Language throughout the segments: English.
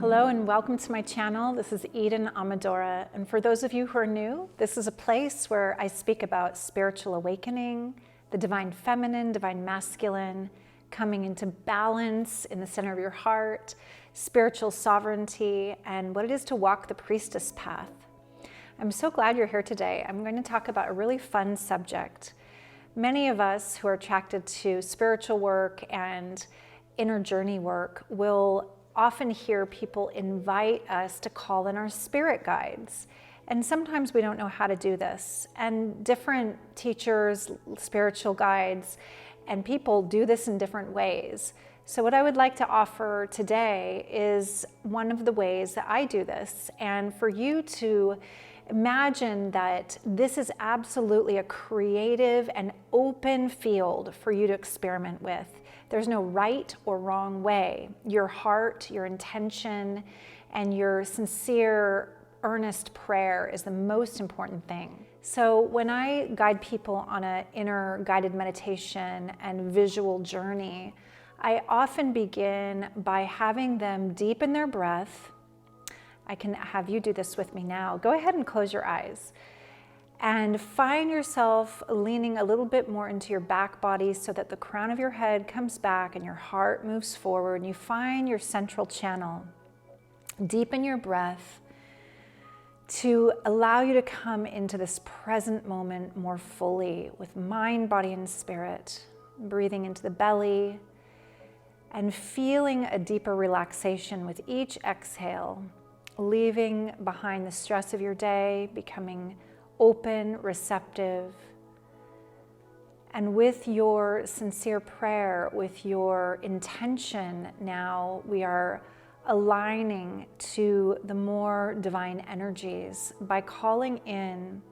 Hello and welcome to my channel. This is Eden Amadora, and for those of you who are new, this is a place where I speak about spiritual awakening, the divine feminine, divine masculine, coming into balance in the center of your heart, spiritual sovereignty, and what it is to walk the priestess path. I'm so glad you're here today. I'm going to talk about a really fun subject. Many of us who are attracted to spiritual work and inner journey work will often hear people invite us to call in our spirit guides. And sometimes we don't know how to do this. And different teachers, spiritual guides, and people do this in different ways. So what I would like to offer today is one of the ways that I do this. And for you to imagine that this is absolutely a creative and open field for you to experiment with. There's no right or wrong way. Your heart, your intention, and your sincere, earnest prayer is the most important thing. So when I guide people on an inner guided meditation and visual journey, I often begin by having them deepen their breath. I can have you do this with me now. Go ahead and close your eyes. And find yourself leaning a little bit more into your back body so that the crown of your head comes back and your heart moves forward. And you find your central channel. Deepen your breath to allow you to come into this present moment more fully with mind, body, and spirit. Breathing into the belly and feeling a deeper relaxation with each exhale, leaving behind the stress of your day, becoming open, receptive, and with your sincere prayer, with your intention, now we are aligning to the more divine energies by calling in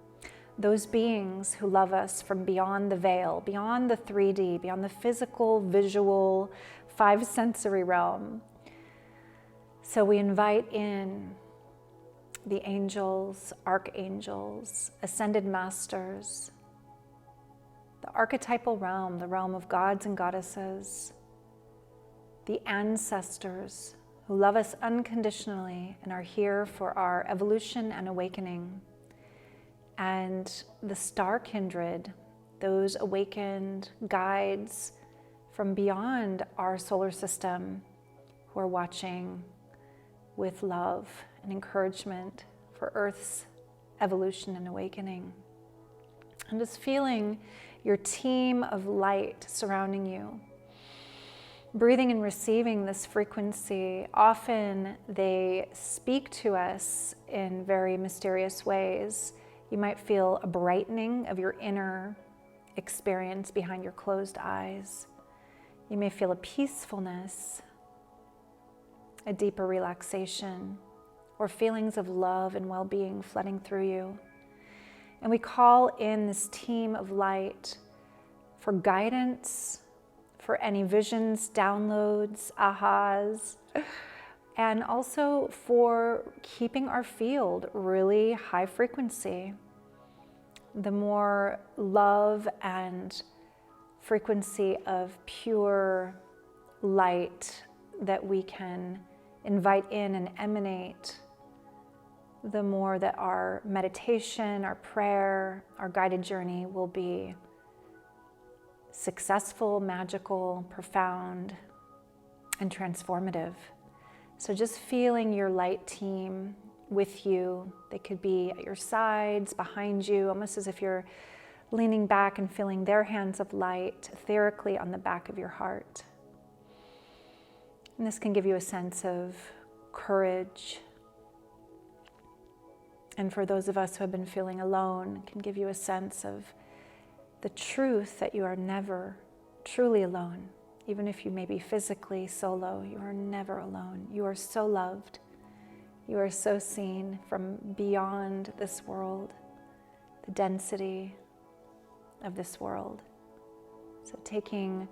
those beings who love us from beyond the veil, beyond the 3D, beyond the physical, visual, five sensory realm. So we invite in the angels, archangels, ascended masters, the archetypal realm, the realm of gods and goddesses, the ancestors who love us unconditionally and are here for our evolution and awakening, and the star kindred, those awakened guides from beyond our solar system who are watching with love and encouragement for Earth's evolution and awakening. And just feeling your team of light surrounding you. Breathing and receiving this frequency, often they speak to us in very mysterious ways. You might feel a brightening of your inner experience behind your closed eyes. You may feel a peacefulness, a deeper relaxation, or feelings of love and well-being flooding through you. And we call in this team of light for guidance, for any visions, downloads, ahas, and also for keeping our field really high frequency. The more love and frequency of pure light that we can invite in and emanate, the more that our meditation, our prayer, our guided journey will be successful, magical, profound, and transformative. So just feeling your light team with you. They could be at your sides, behind you, almost as if you're leaning back and feeling their hands of light etherically on the back of your heart. And this can give you a sense of courage. And for those of us who have been feeling alone, it can give you a sense of the truth that you are never truly alone. Even if you may be physically solo, you are never alone. You are so loved. You are so seen from beyond this world, the density of this world. So taking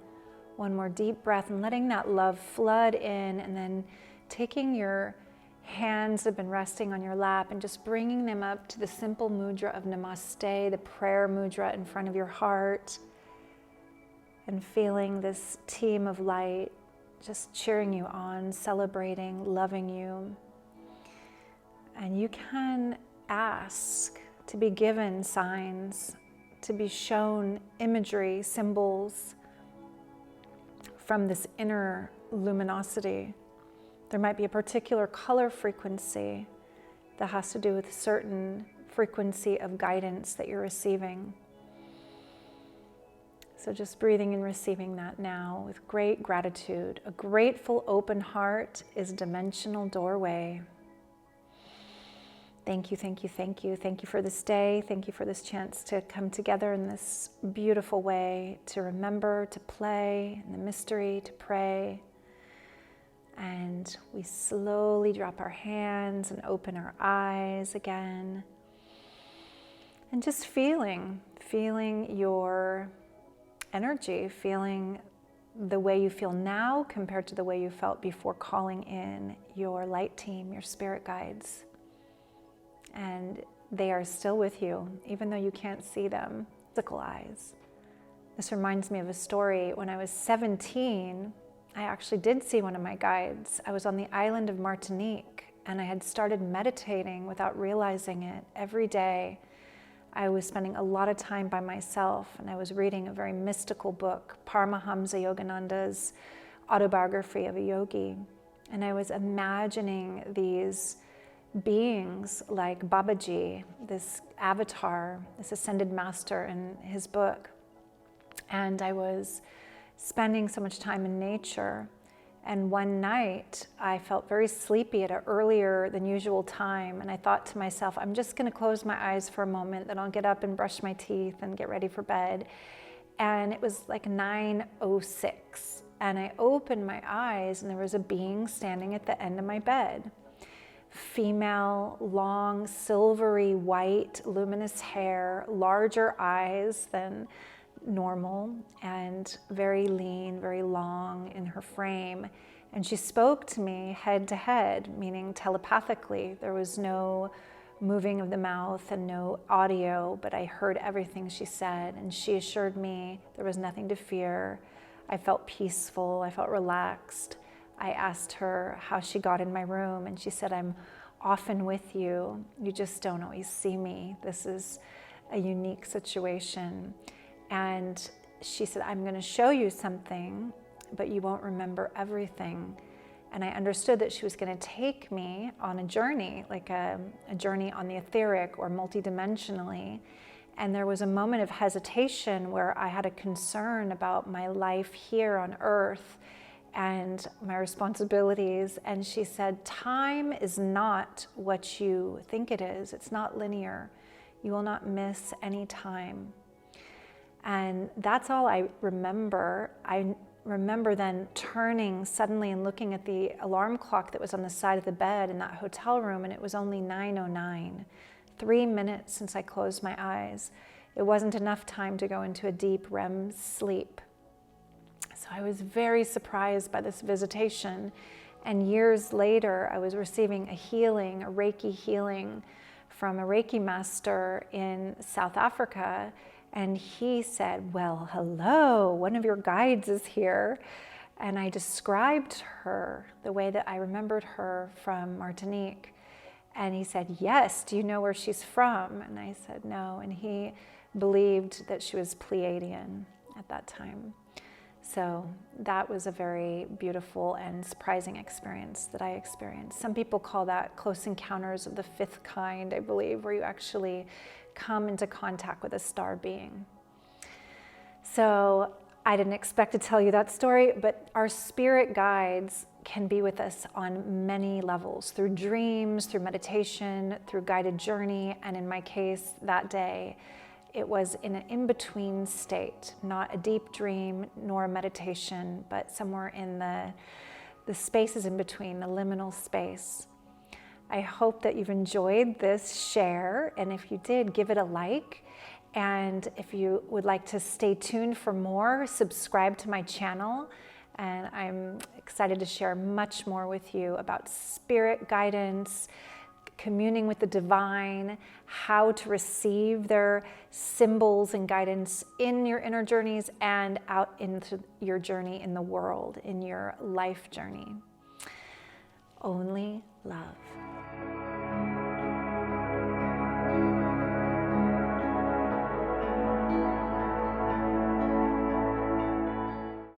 one more deep breath and letting that love flood in, and then taking your hands that have been resting on your lap and just bringing them up to the simple mudra of Namaste, the prayer mudra in front of your heart, and feeling this team of light just cheering you on, celebrating, loving you. And you can ask to be given signs, to be shown imagery, symbols from this inner luminosity. There might be a particular color frequency that has to do with a certain frequency of guidance that you're receiving. So just breathing and receiving that now with great gratitude. A grateful open heart is a dimensional doorway. Thank you, thank you, thank you. Thank you for this day. Thank you for this chance to come together in this beautiful way, to remember, to play in the mystery, to pray. And we slowly drop our hands and open our eyes again. And just feeling your energy, feeling the way you feel now compared to the way you felt before calling in your light team, your spirit guides. And they are still with you, even though you can't see them, physical eyes. This reminds me of a story. When I was 17, I actually did see one of my guides. I was on the island of Martinique, and I had started meditating without realizing it. Every day, I was spending a lot of time by myself, and I was reading a very mystical book, Paramahamsa Yogananda's autobiography of a yogi. And I was imagining these beings like Babaji, this avatar, this ascended master in his book. And I was spending so much time in nature. And one night I felt very sleepy at an earlier than usual time. And I thought to myself, I'm just going to close my eyes for a moment, then I'll get up and brush my teeth and get ready for bed. And it was like 9:06. And I opened my eyes and there was a being standing at the end of my bed. Female, long, silvery, white, luminous hair, larger eyes than normal, and very lean, very long in her frame. And she spoke to me head to head, meaning telepathically. There was no moving of the mouth and no audio, but I heard everything she said. And she assured me there was nothing to fear. I felt peaceful, I felt relaxed. I asked her how she got in my room, and she said, I'm often with you. You just don't always see me. This is a unique situation. And she said, I'm going to show you something, but you won't remember everything. And I understood that she was going to take me on a journey, like a journey on the etheric or multidimensionally. And there was a moment of hesitation where I had a concern about my life here on Earth and my responsibilities. And she said, time is not what you think it is. It's not linear. You will not miss any time. And that's all I remember. I remember then turning suddenly and looking at the alarm clock that was on the side of the bed in that hotel room, and it was only 9:09, 3 minutes since I closed my eyes. It wasn't enough time to go into a deep REM sleep. So I was very surprised by this visitation. And years later, I was receiving a healing, a Reiki healing from a Reiki master in South Africa. And he said, well, hello, one of your guides is here. And I described her the way that I remembered her from Martinique. And he said, yes, do you know where she's from? And I said, no. And he believed that she was Pleiadian at that time. So that was a very beautiful and surprising experience that I experienced. Some people call that close encounters of the fifth kind, I believe, where you actually come into contact with a star being. So I didn't expect to tell you that story, but our spirit guides can be with us on many levels, through dreams, through meditation, through guided journey, and in my case that day, it was in an in-between state, not a deep dream nor a meditation, but somewhere in the spaces in between, the liminal space. I hope that you've enjoyed this share, and if you did, give it a like. And if you would like to stay tuned for more, subscribe to my channel. And I'm excited to share much more with you about spirit guidance, communing with the divine, how to receive their symbols and guidance in your inner journeys and out into your journey in the world, in your life journey. Only love.